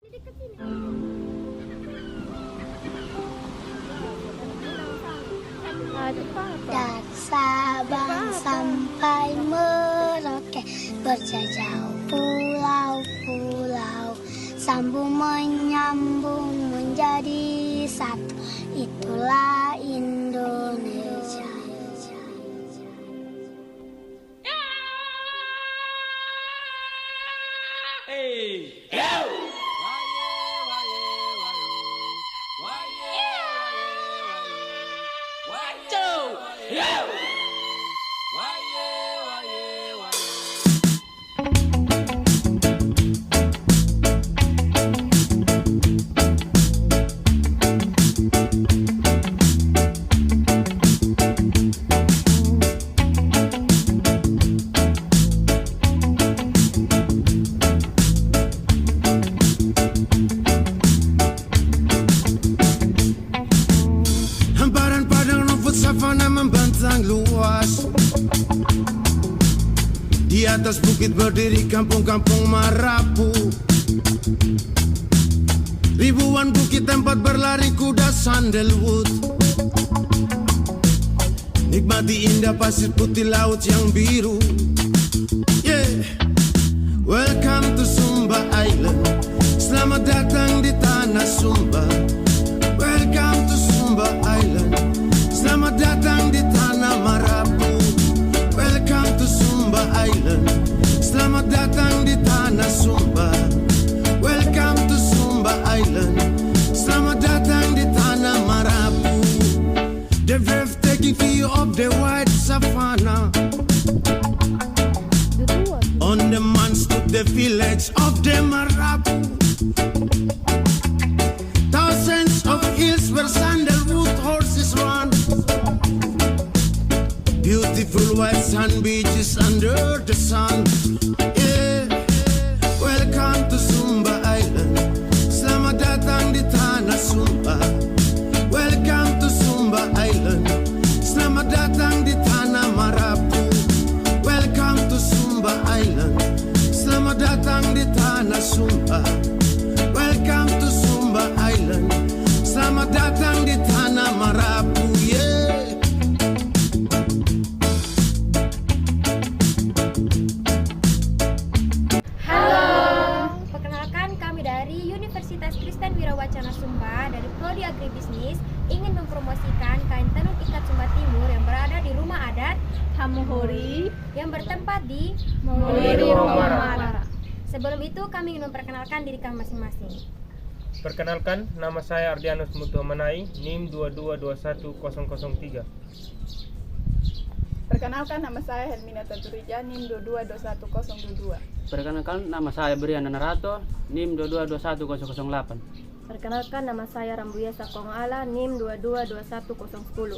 Dekat sini. Dari Sabang sampai Merauke, berjajau pulau-pulau, sambung menyambung menjadi satu. Itulah Indonesia. Hamparan padang rumput savana membentang luas. Di atas bukit berdiri kampung-kampung Marapu. Ribuan bukit tempat berlari kuda sandalwood. Nikmati indah pasir putih laut yang biru. Yeah, welcome to Sumba Island. Selamat datang di tanah Sumba. Welcome to Sumba Island. Selamat datang di tanah Marapu. Welcome to Sumba Island. Selamat datang di tanah Sumba. Welcome to Sumba Island. Selamat datang di tanah Marapu. The breathtaking view of the white savannah. On the man stood the village of the Marapu. Thousands of hills where sandalwood horses run. Beautiful white sand beaches under the sun. Yeah, welcome to Sumba Island. Selamat datang di tanah Sumba. Welcome to Sumba Island. Selamat datang di tanah Marapu. Welcome to Sumba Island. Selamat datang di tanah Sumba. Welcome to Sumba Island. Selamat datang di tanah Marapu. Yeah. Perkenalkan, kami dari Universitas Kristen Wirawacana Sumba dari Prodi Agribisnis ingin mempromosikan kain tenun ikat Sumba Timur yang berada di rumah adat Hamuhori yang bertempat di Moliri Romara. Sebelum itu kami ingin memperkenalkan diri kami masing-masing. Perkenalkan, nama saya Ardianus Mutuamanai, NIM 2221003. Perkenalkan, nama saya Helmina Taturija, NIM 2221022. Perkenalkan, nama saya Brian Narato, NIM 2221008. Perkenalkan, nama saya Rambuya Sakongala, NIM 2221010.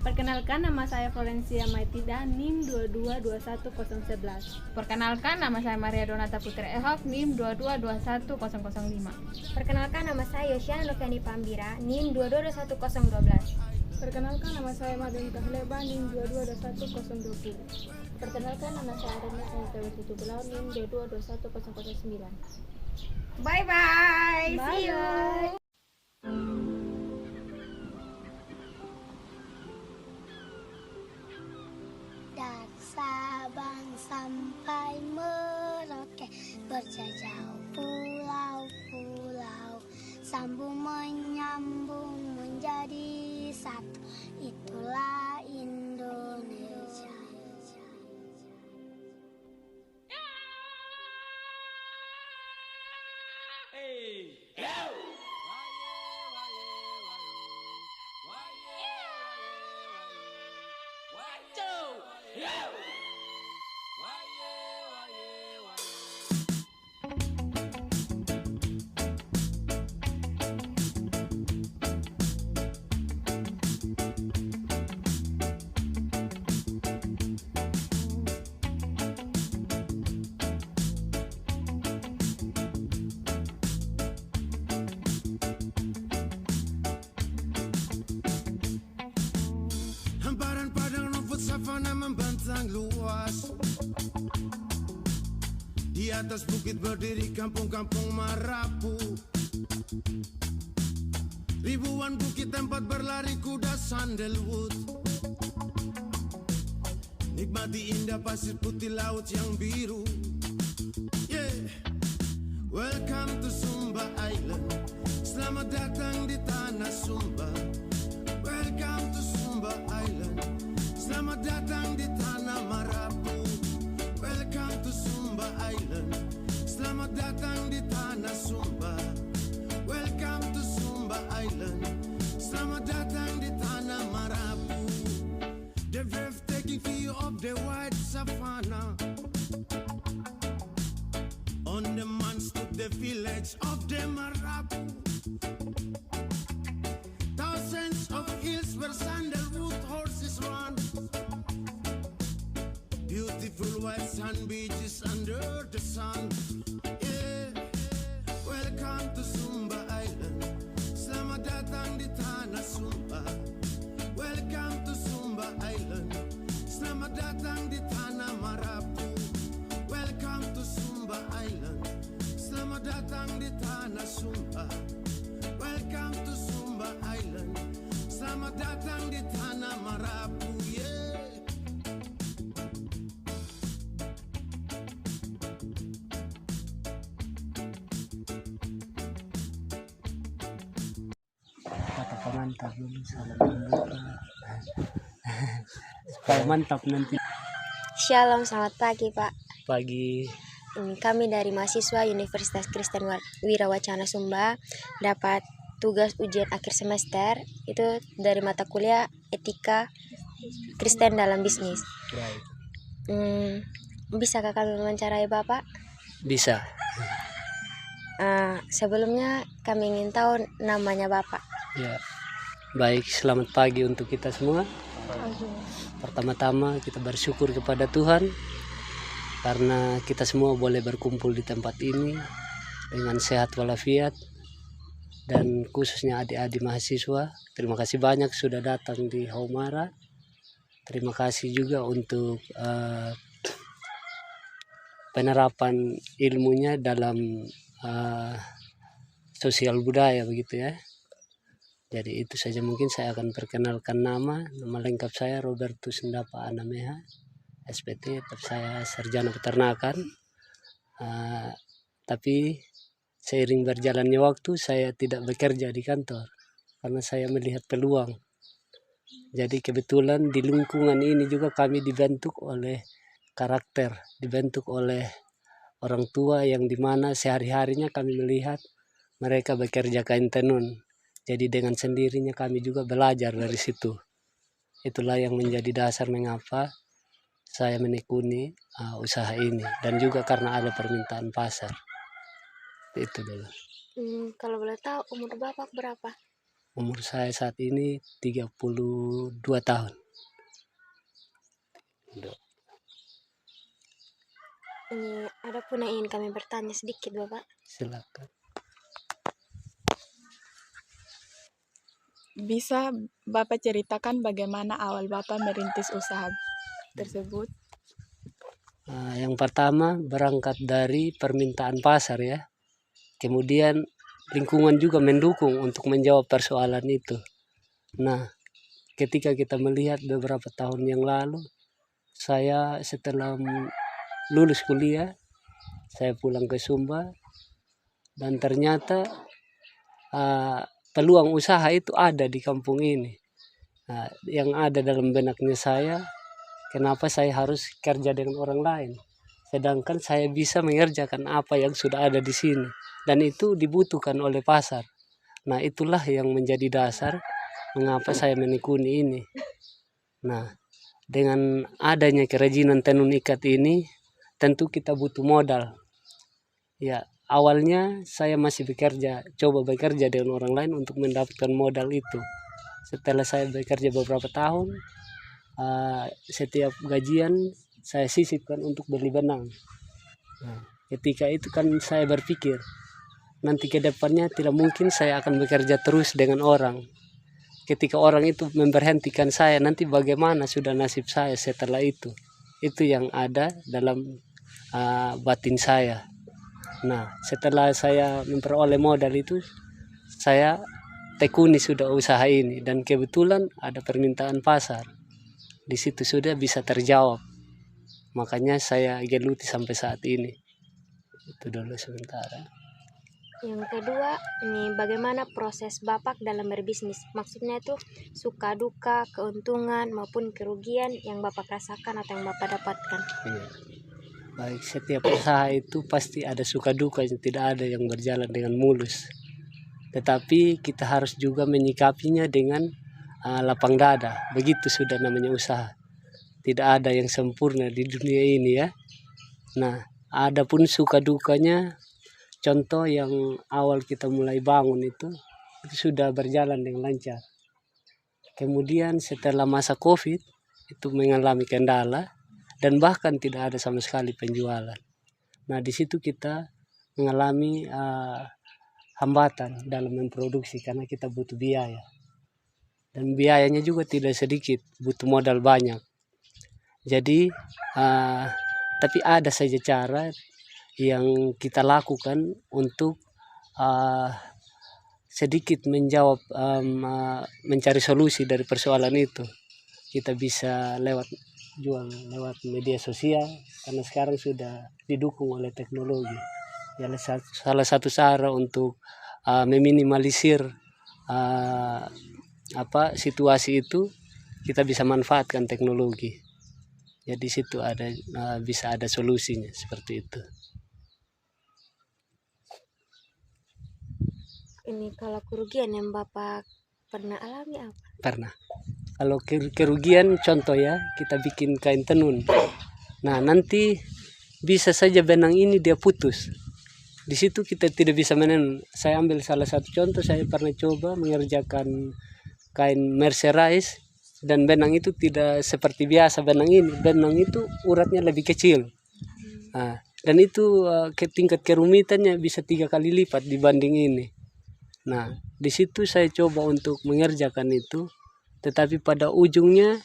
Perkenalkan, nama saya Florencia Maitida, NIM 2221011. Perkenalkan, nama saya Maria Donata Putri Ehok, NIM 2221005. Perkenalkan, nama saya Yosiana Noviani Pambira, NIM 2221012. Perkenalkan, nama saya Madinka Heleba, NIM 2221020. Perkenalkan, nama saya Arena Sanitawi Tutubelau, NIM 2221009. Bye bye. See you. Dari Sabang sampai Merauke, berjajau pulau-pulau, sambung menyambung menjadi satu. Itulah Indonesia. Hamparan padang rumput savana membentang luas. Di atas bukit berdiri kampung-kampung Marapu. Ribuan bukit tempat berlari kuda sandalwood. Nikmati indah pasir putih laut yang biru. Yeah, welcome to Sumba Island. Selamat datang di tanah Sumba. Welcome to Sumba Island. Selamat datang di tanah Marapu. Welcome to Sumba Island. Selamat datang di tanah Sumba. Welcome to Sumba Island. Selamat datang di tanah Marapu. The breathtaking view of the white savannah. On the man stood the village of the Marapu. Thousands of hills where sandalwood horses run. Beautiful white sand beaches under the sun. Yeah, welcome to Sumba Island. Selamat datang di tanah Sumba. Welcome to Sumba Island. Selamat datang di tanah Marapu. Welcome to Sumba Island. Selamat datang di tanah Sumba. Welcome to Sumba Island. Selamat datang di tanah Marapu. Yeah. Kata pengantar dulu salam pembuka supaya mantap nanti. Shalom, selamat pagi Pak. Pagi. Kami dari mahasiswa Universitas Kristen Wirawacana Sumba dapat tugas ujian akhir semester itu dari mata kuliah Etika Kristen dalam Bisnis. Baik. Bisakah kami mewawancarai Bapak? Bisa. Sebelumnya kami ingin tahu namanya Bapak. Ya. Baik, selamat pagi untuk kita semua. Pertama-tama kita bersyukur kepada Tuhan karena kita semua boleh berkumpul di tempat ini dengan sehat walafiat, dan khususnya adik-adik mahasiswa. Terima kasih banyak sudah datang di Haumara. Terima kasih juga untuk penerapan ilmunya dalam sosial budaya begitu ya. Jadi itu saja, mungkin saya akan perkenalkan nama lengkap saya Robertus Ndapa Anameha, SPT, saya sarjana peternakan. Tapi seiring berjalannya waktu saya tidak bekerja di kantor karena saya melihat peluang. Jadi kebetulan di lingkungan ini juga kami dibentuk oleh karakter, dibentuk oleh orang tua yang dimana sehari-harinya kami melihat mereka bekerja kain tenun. Jadi dengan sendirinya kami juga belajar dari situ. Itulah yang menjadi dasar mengapa saya menekuni usaha ini, dan juga karena ada permintaan pasar. Itu dulu. Kalau boleh tahu umur Bapak berapa? Umur saya saat ini 32 tahun. Ini ada pun yang ingin kami bertanya sedikit Bapak. Silakan. Bisa Bapak ceritakan bagaimana awal Bapak merintis usaha tersebut? Yang pertama berangkat dari permintaan pasar ya. Kemudian lingkungan juga mendukung untuk menjawab persoalan itu. Nah, ketika kita melihat beberapa tahun yang lalu, saya setelah lulus kuliah, saya pulang ke Sumba, dan ternyata peluang usaha itu ada di kampung ini. Yang ada dalam benaknya saya, kenapa saya harus kerja dengan orang lain, sedangkan saya bisa mengerjakan apa yang sudah ada di sini, dan itu dibutuhkan oleh pasar. Nah, itulah yang menjadi dasar mengapa saya menekuni ini. Nah, dengan adanya kerajinan tenun ikat ini, tentu kita butuh modal. Ya, awalnya saya masih coba bekerja dengan orang lain untuk mendapatkan modal itu. Setelah saya bekerja beberapa tahun, setiap gajian saya sisipkan untuk beli benang. Nah, ketika itu kan saya berpikir, nanti ke depannya tidak mungkin saya akan bekerja terus dengan orang. Ketika orang itu memberhentikan saya, nanti bagaimana sudah nasib saya setelah itu? Itu yang ada dalam batin saya. Nah, setelah saya memperoleh modal itu, saya tekuni sudah usaha ini dan kebetulan ada permintaan pasar. Di situ sudah bisa terjawab. Makanya saya geluti sampai saat ini. Itu dulu sementara. Yang kedua, ini bagaimana proses Bapak dalam berbisnis? Maksudnya itu suka duka, keuntungan maupun kerugian yang Bapak rasakan atau yang Bapak dapatkan. Iya. Baik, setiap usaha itu pasti ada suka duka, tidak ada yang berjalan dengan mulus. Tetapi kita harus juga menyikapinya dengan lapang dada. Begitu sudah namanya usaha. Tidak ada yang sempurna di dunia ini ya. Nah, ada pun suka dukanya. Contoh yang awal kita mulai bangun itu sudah berjalan dengan lancar. Kemudian setelah masa COVID itu mengalami kendala dan bahkan tidak ada sama sekali penjualan. Nah, di situ kita mengalami hambatan dalam memproduksi karena kita butuh biaya. Dan biayanya juga tidak sedikit, butuh modal banyak. Jadi, tapi ada saja cara yang kita lakukan untuk sedikit menjawab, mencari solusi dari persoalan itu. Kita bisa jual lewat media sosial karena sekarang sudah didukung oleh teknologi. Ya, salah satu cara untuk meminimalisir situasi itu kita bisa manfaatkan teknologi. Jadi situ bisa ada solusinya seperti itu. Ini kalau kerugian yang Bapak pernah alami apa? Pernah. Kalau kerugian contoh ya, kita bikin kain tenun. Nah, nanti bisa saja benang ini dia putus. Di situ kita tidak bisa menenun. Saya ambil salah satu contoh, saya pernah coba mengerjakan kain mercerise dan benang itu tidak seperti biasa benang ini. Benang itu uratnya lebih kecil. Nah, dan itu tingkat kerumitannya bisa 3 kali lipat dibanding ini. Nah, di situ saya coba untuk mengerjakan itu, tetapi pada ujungnya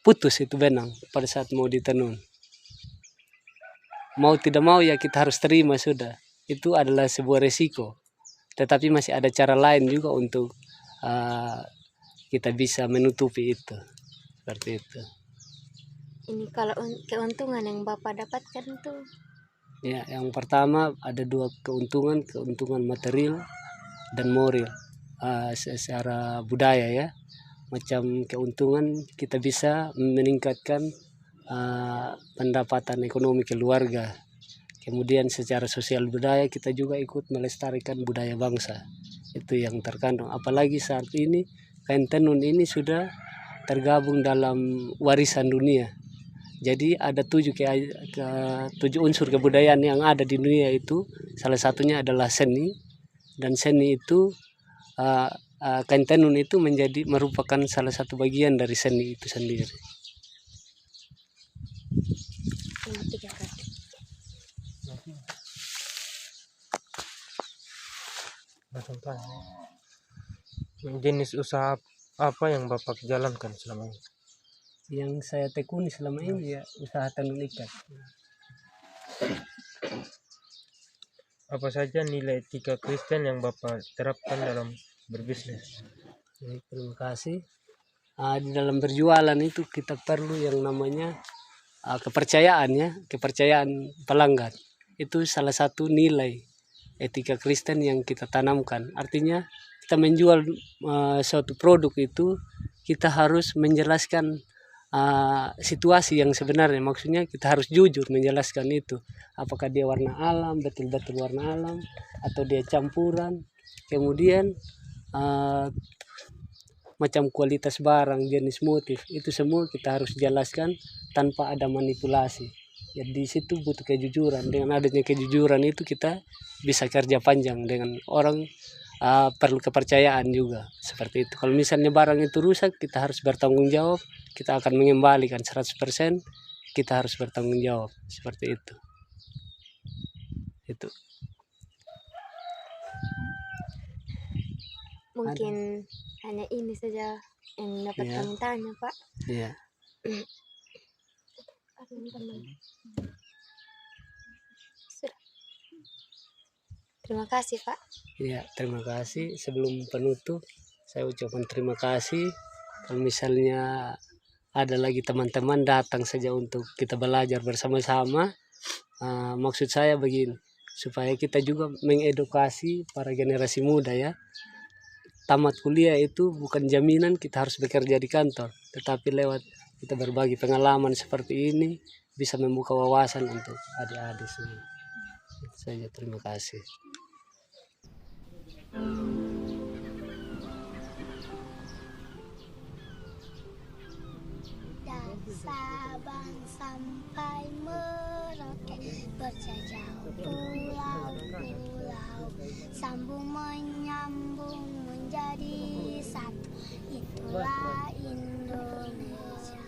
putus itu benang pada saat mau ditenun. Mau tidak mau ya kita harus terima sudah. Itu adalah sebuah resiko. Tetapi masih ada cara lain juga untuk kita bisa menutupi itu. Seperti itu. Ini kalau keuntungan yang Bapak dapatkan tuh? Ya, yang pertama ada 2 keuntungan material dan moral secara budaya ya. Macam keuntungan kita bisa meningkatkan pendapatan ekonomi keluarga. Kemudian secara sosial budaya kita juga ikut melestarikan budaya bangsa. Itu yang terkandung. Apalagi saat ini kain tenun ini sudah tergabung dalam warisan dunia. Jadi ada 7 unsur kebudayaan yang ada di dunia itu. Salah satunya adalah seni. Dan seni itu kain tenun itu merupakan salah satu bagian dari seni itu sendiri. Jenis usaha apa yang Bapak jalankan selama ini? Yang saya tekuni selama ini ya usaha tenun ikat. Apa saja nilai etika Kristen yang Bapak terapkan dalam berbisnis? Terima kasih. Di dalam berjualan itu kita perlu yang namanya kepercayaan ya, kepercayaan pelanggan. Itu salah satu nilai etika Kristen yang kita tanamkan. Artinya kita menjual suatu produk itu kita harus menjelaskan situasi yang sebenarnya. Maksudnya kita harus jujur menjelaskan itu. Apakah dia warna alam, betul-betul warna alam, atau dia campuran. Kemudian macam kualitas barang, jenis motif, itu semua kita harus jelaskan tanpa ada manipulasi. Jadi di situ butuh kejujuran. Dengan adanya kejujuran itu kita bisa kerja panjang dengan orang. Perlu kepercayaan juga seperti itu. Kalau misalnya barang itu rusak, kita harus bertanggung jawab. Kita akan mengembalikan 100%. Kita harus bertanggung jawab seperti itu. Itu. Mungkin hanya ini saja yang dapat kami tanya, Pak. Iya. Terima kasih, Pak. Ya, terima kasih. Sebelum penutup, saya ucapkan terima kasih. Kalau misalnya ada lagi teman-teman datang saja untuk kita belajar bersama-sama, maksud saya begini, supaya kita juga mengedukasi para generasi muda ya. Tamat kuliah itu bukan jaminan kita harus bekerja di kantor, tetapi lewat kita berbagi pengalaman seperti ini bisa membuka wawasan untuk adik-adik semua. Itu saja, terima kasih. Dari Sabang sampai Merauke, berjajah pulau-pulau, sambung menyambung menjadi satu, itulah Indonesia.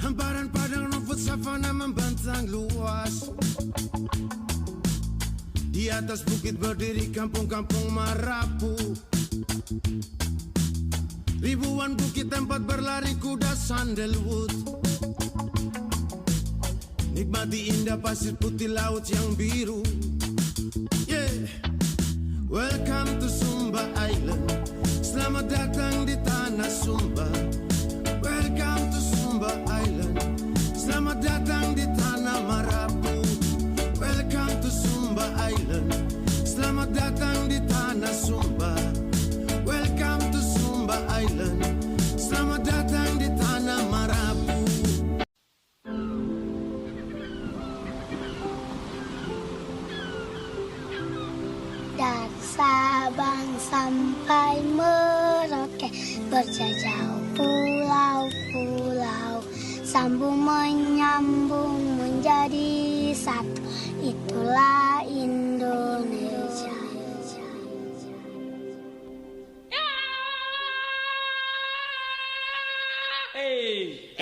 Hamparan padang rumput savana membentang luas. Di atas bukit berdiri kampung-kampung Marapu. Ribuan bukit tempat berlari kuda sandalwood. Nikmati indah pasir putih laut yang biru. Yeah, welcome to Sumba Island. Selamat datang di tanah Sumba. Welcome to Sumba Island. Selamat datang di tanah Marapu. Welcome to Sumba Island. Selamat datang di tanah Sumba. Welcome to Sumba Island. Selamat datang di tanah Marapu. Dari Sabang sampai Merauke, berjajah pulau-pulau, sambung menyambung menjadi satu, itulah Indonesia. Hey!